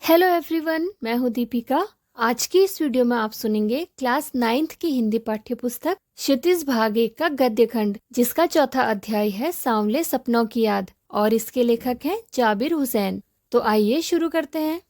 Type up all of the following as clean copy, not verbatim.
Hello everyone, मैं हूँ दीपिका। आज की इस वीडियो में आप सुनेंगे क्लास 9th की हिंदी पाठ्य पुस्तक क्षितिज भाग 1 का गद्य खंड, जिसका चौथा अध्याय है सांवले सपनों की याद, और इसके लेखक हैं जाबिर हुसैन। तो आइए शुरू करते हैं।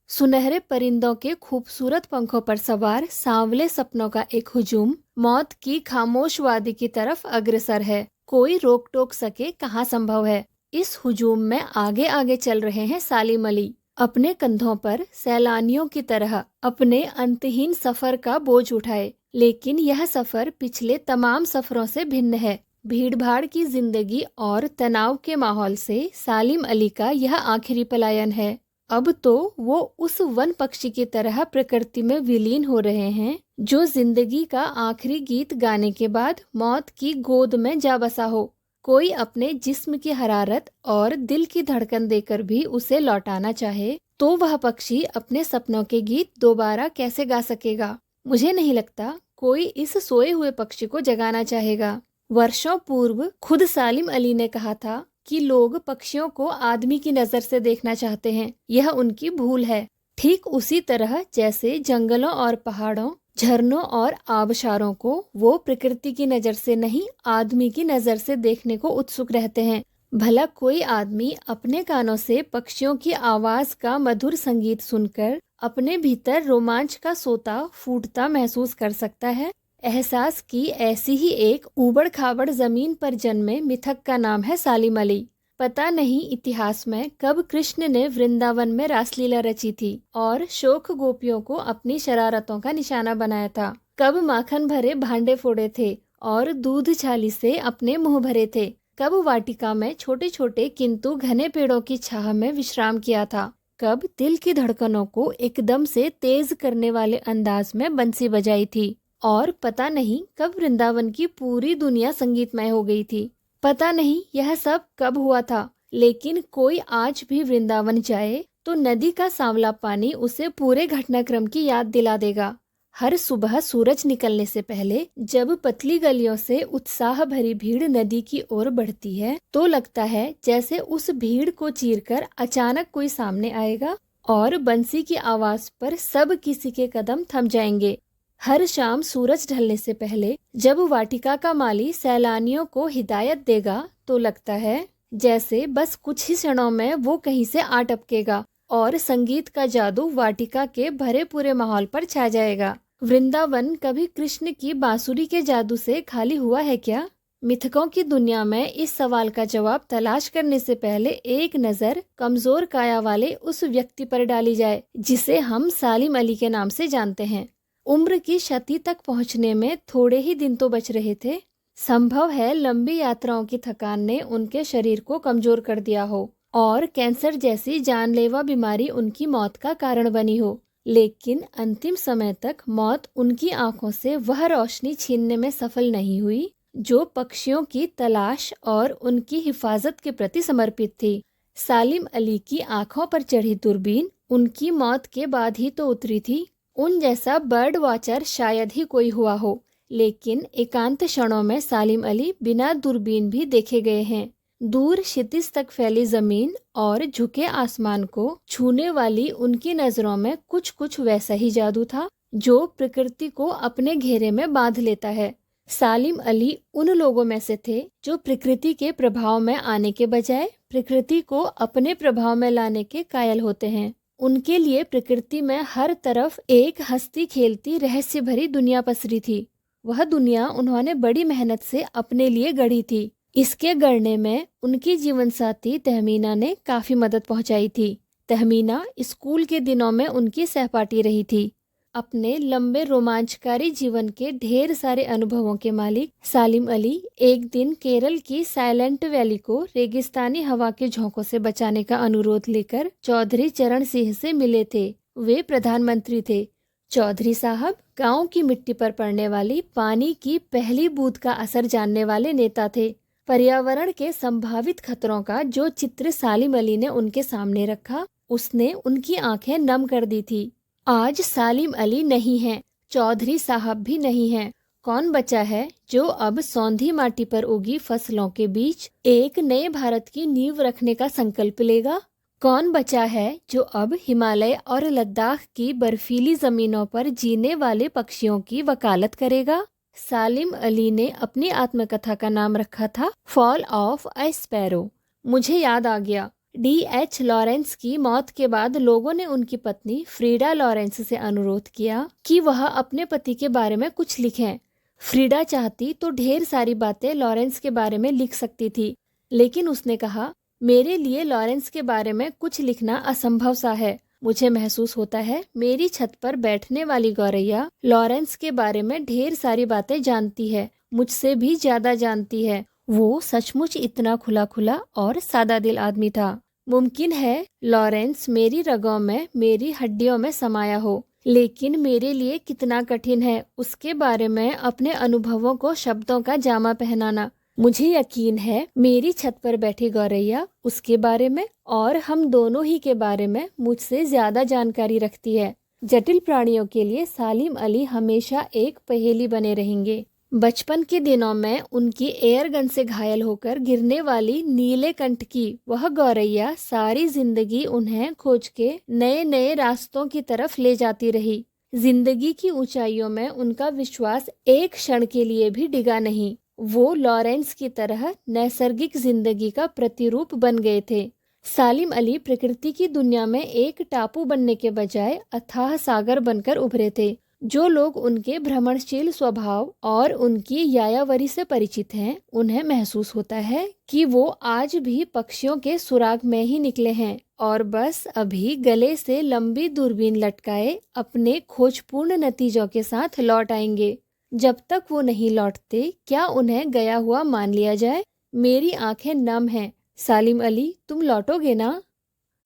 सुनहरे परिंदों के खूबसूरत पंखों पर सवार सांवले सपनों का एक हुजूम मौत की खामोश वादी की तरफ अग्रसर है। कोई रोक टोक सके कहाँ संभव है। इस हुजूम में आगे आगे चल रहे हैं सालिम अली, अपने कंधों पर सैलानियों की तरह अपने अंतहीन सफर का बोझ उठाए। लेकिन यह सफर पिछले तमाम सफरों से भिन्न है। भीड़भाड़ की जिंदगी और तनाव के माहौल से सालिम अली का यह आखिरी पलायन है। अब तो वो उस वन पक्षी की तरह प्रकृति में विलीन हो रहे हैं जो जिंदगी का आखिरी गीत गाने के बाद मौत की गोद में जा बसा हो। कोई अपने जिस्म की हरारत और दिल की धड़कन देकर भी उसे लौटाना चाहे तो वह पक्षी अपने सपनों के गीत दोबारा कैसे गा सकेगा। मुझे नहीं लगता कोई इस सोए हुए पक्षी को जगाना चाहेगा। वर्षों पूर्व खुद सालिम अली ने कहा था कि लोग पक्षियों को आदमी की नजर से देखना चाहते हैं। यह उनकी भूल है। ठीक उसी तरह जैसे जंगलों और पहाड़ों, झरनों और आबशारों को वो प्रकृति की नजर से नहीं, आदमी की नजर से देखने को उत्सुक रहते हैं। भला कोई आदमी अपने कानों से पक्षियों की आवाज का मधुर संगीत सुनकर अपने भीतर रोमांच का सोता फूटता महसूस कर सकता है। एहसास की ऐसी ही एक ऊबड़ खाबड़ जमीन पर जन्मे मिथक का नाम है सालिम अली। पता नहीं इतिहास में कब कृष्ण ने वृंदावन में रासलीला रची थी और शोक गोपियों को अपनी शरारतों का निशाना बनाया था। कब माखन भरे भांडे फोड़े थे और दूध छाली से अपने मुंह भरे थे। कब वाटिका में छोटे छोटे किंतु घने पेड़ों की छाह में विश्राम किया था। कब दिल की धड़कनों को एकदम से तेज करने वाले अंदाज में बंसी बजाई थी। और पता नहीं कब वृंदावन की पूरी दुनिया संगीतमय हो गई थी। पता नहीं यह सब कब हुआ था, लेकिन कोई आज भी वृंदावन जाए तो नदी का सांवला पानी उसे पूरे घटनाक्रम की याद दिला देगा। हर सुबह सूरज निकलने से पहले जब पतली गलियों से उत्साह भरी भीड़ नदी की ओर बढ़ती है तो लगता है जैसे उस भीड़ को चीरकर अचानक कोई सामने आएगा और बंसी की आवाज पर सब किसी के कदम थम जाएंगे। हर शाम सूरज ढलने से पहले जब वाटिका का माली सैलानियों को हिदायत देगा तो लगता है जैसे बस कुछ ही क्षणों में वो कहीं से आ टपकेगा और संगीत का जादू वाटिका के भरे पूरे माहौल पर छा जाएगा। वृंदावन कभी कृष्ण की बांसुरी के जादू से खाली हुआ है क्या? मिथकों की दुनिया में इस सवाल का जवाब तलाश करने से पहले एक नजर कमजोर काया वाले उस व्यक्ति पर डाली जाए जिसे हम सालिम अली के नाम से जानते हैं। उम्र की शती तक पहुंचने में थोड़े ही दिन तो बच रहे थे। संभव है लंबी यात्राओं की थकान ने उनके शरीर को कमजोर कर दिया हो और कैंसर जैसी जानलेवा बीमारी उनकी मौत का कारण बनी हो। लेकिन अंतिम समय तक मौत उनकी आंखों से वह रोशनी छीनने में सफल नहीं हुई जो पक्षियों की तलाश और उनकी हिफाजत के प्रति समर्पित थी। सालिम अली की आंखों पर चढ़ी दूरबीन उनकी मौत के बाद ही तो उतरी थी। उन जैसा बर्ड वॉचर शायद ही कोई हुआ हो, लेकिन एकांत क्षणों में सालिम अली बिना दूरबीन भी देखे गए हैं। दूर क्षितिज तक फैली जमीन और झुके आसमान को छूने वाली उनकी नजरों में कुछ कुछ वैसा ही जादू था जो प्रकृति को अपने घेरे में बांध लेता है। सालिम अली उन लोगों में से थे जो प्रकृति के प्रभाव में आने के बजाय प्रकृति को अपने प्रभाव में लाने के कायल होते हैं। उनके लिए प्रकृति में हर तरफ एक हंसती खेलती रहस्य भरी दुनिया पसरी थी। वह दुनिया उन्होंने बड़ी मेहनत से अपने लिए गढ़ी थी। इसके गढ़ने में उनकी जीवन साथी तहमीना ने काफी मदद पहुंचाई थी। तहमीना स्कूल के दिनों में उनकी सहपाठी रही थी। अपने लंबे रोमांचकारी जीवन के ढेर सारे अनुभवों के मालिक सालिम अली एक दिन केरल की साइलेंट वैली को रेगिस्तानी हवा के झोंकों से बचाने का अनुरोध लेकर चौधरी चरण सिंह से मिले थे। वे प्रधानमंत्री थे। चौधरी साहब गांव की मिट्टी पर पड़ने वाली पानी की पहली बूंद का असर जानने वाले नेता थे। पर्यावरण के संभावित खतरों का जो चित्र सालिम अली ने उनके सामने रखा उसने उनकी आंखें नम कर दी थी। आज सालिम अली नहीं हैं, चौधरी साहब भी नहीं हैं। कौन बचा है जो अब सौंधी माटी पर उगी फसलों के बीच एक नए भारत की नींव रखने का संकल्प लेगा? कौन बचा है जो अब हिमालय और लद्दाख की बर्फीली जमीनों पर जीने वाले पक्षियों की वकालत करेगा? सालिम अली ने अपनी आत्मकथा का नाम रखा था फॉल ऑफ अ स्पैरो। मुझे याद आ गया, D.H. लॉरेंस की मौत के बाद लोगों ने उनकी पत्नी फ्रीडा लॉरेंस से अनुरोध किया कि वह अपने पति के बारे में कुछ लिखें। फ्रीडा चाहती तो ढेर सारी बातें लॉरेंस के बारे में लिख सकती थी, लेकिन उसने कहा, मेरे लिए लॉरेंस के बारे में कुछ लिखना असंभव सा है। मुझे महसूस होता है मेरी छत पर बैठने वाली गौरैया लॉरेंस के बारे में ढेर सारी बातें जानती है, मुझसे भी ज्यादा जानती है। वो सचमुच इतना खुला खुला और सादा दिल आदमी था। मुमकिन है लॉरेंस मेरी रगों में, मेरी हड्डियों में समाया हो, लेकिन मेरे लिए कितना कठिन है उसके बारे में अपने अनुभवों को शब्दों का जामा पहनाना। मुझे यकीन है मेरी छत पर बैठी गौरैया उसके बारे में और हम दोनों ही के बारे में मुझसे ज्यादा जानकारी रखती है। जटिल प्राणियों के लिए सालिम अली हमेशा एक पहेली बने रहेंगे। बचपन के दिनों में उनकी एयर गन से घायल होकर गिरने वाली नीले कंठ की वह गौरैया सारी जिंदगी उन्हें खोज के नए नए रास्तों की तरफ ले जाती रही। जिंदगी की ऊंचाइयों में उनका विश्वास एक क्षण के लिए भी डिगा नहीं। वो लॉरेंस की तरह नैसर्गिक जिंदगी का प्रतिरूप बन गए थे। सालिम अली प्रकृति की दुनिया में एक टापू बनने के बजाय अथाह सागर बनकर उभरे थे। जो लोग उनके भ्रमणशील स्वभाव और उनकी यायावरी से परिचित हैं, उन्हें महसूस होता है कि वो आज भी पक्षियों के सुराग में ही निकले हैं और बस अभी गले से लंबी दूरबीन लटकाए अपने खोजपूर्ण नतीजों के साथ लौट आएंगे। जब तक वो नहीं लौटते, क्या उन्हें गया हुआ मान लिया जाए? मेरी आंखें नम हैं। सालिम अली, तुम लौटोगे ना?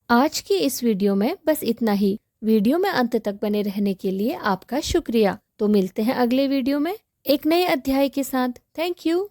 आज की इस वीडियो में बस इतना ही। वीडियो में अंत तक बने रहने के लिए आपका शुक्रिया। तो मिलते हैं अगले वीडियो में एक नए अध्याय के साथ। Thank you.